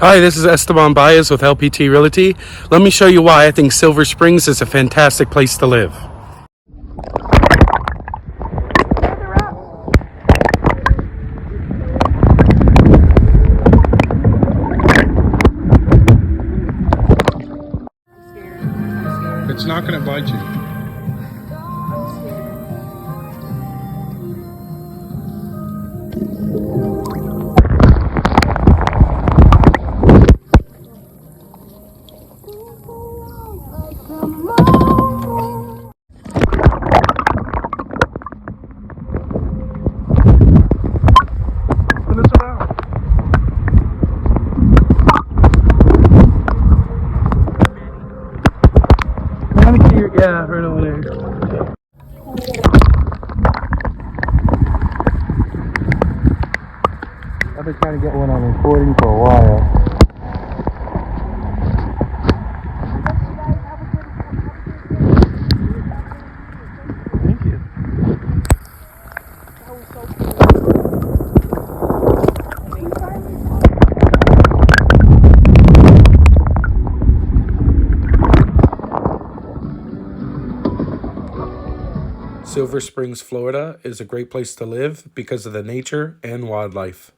Hi, this is Esteban Baez with LPT Realty. Let me show you why I think Silver Springs is a fantastic place to live. It's not going to bite you. Let me see your, yeah, right over there. I've been trying to get one on recording for a while. Thank you. Silver Springs, Florida is a great place to live because of the nature and wildlife.